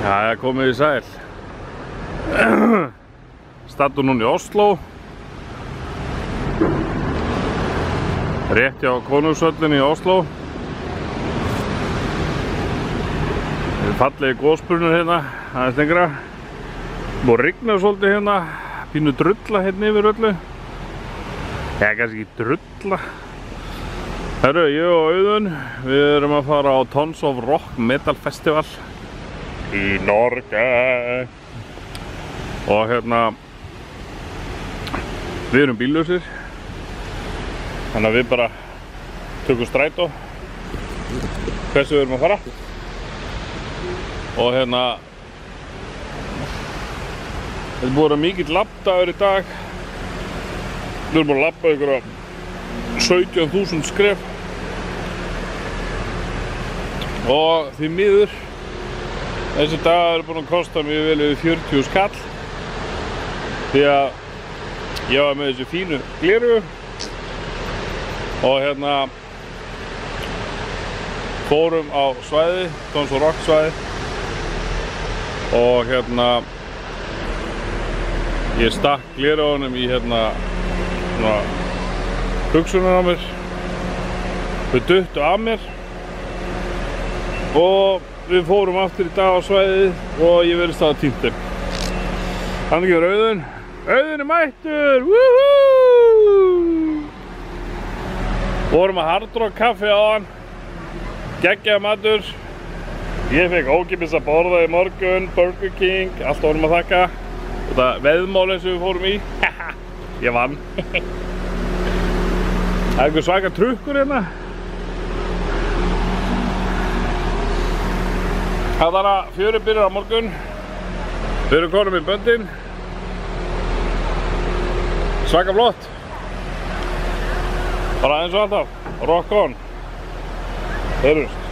Jæja, komið í sæl. Stattur núna í Oslo. Rétt hjá Konungshöllinni í Oslo. Það er fallegi gosbrunur hérna, aðeins lengra. Búið að rigna svolítið hérna, pínu drulla hérna yfir öllu. Já, kannski ekki drulla. Herru, ég og Auðun, við erum að fara á Tons of Rock Metal Festival í Norge. Og hérna, við erum bíllausir. Þannig að við bara tökum strætó hversu við erum að fara. Og hérna, þetta er búið að vera mikill labbdagur í dag. Við erum búin að labba ykkur á 17.000 skref. Og því miður, þessi dagar er búin að kosta mér vel yfir 40 skall. Því að ég var með þessi fínu glerugu. Og hérna fórum á svæði, Tons of Rock svæði. Og hérna ég stakk glerugunum í hérna svona buxurnar á mér. Þau duttu af mér. Og við fórum aftur í dag á svæðið og ég verðist að týnt þeim. Þannig er Auðun. Auðun er mættur! Woohoo! Vorum að Hard Rock kaffi á hann. Geggjaður matur. Ég fekk ókeypis að borða í morgun, Burger King, allt vorum að þakka. Þetta veðmálinn sem við fórum í. Ég vann. Það er einhver svaka trukkur hérna. Það er að fjörið byrjar á morgun. Við erum konum í böndin. Svaka flott. Bara eins og alltaf. Rock on. Heyrjumst.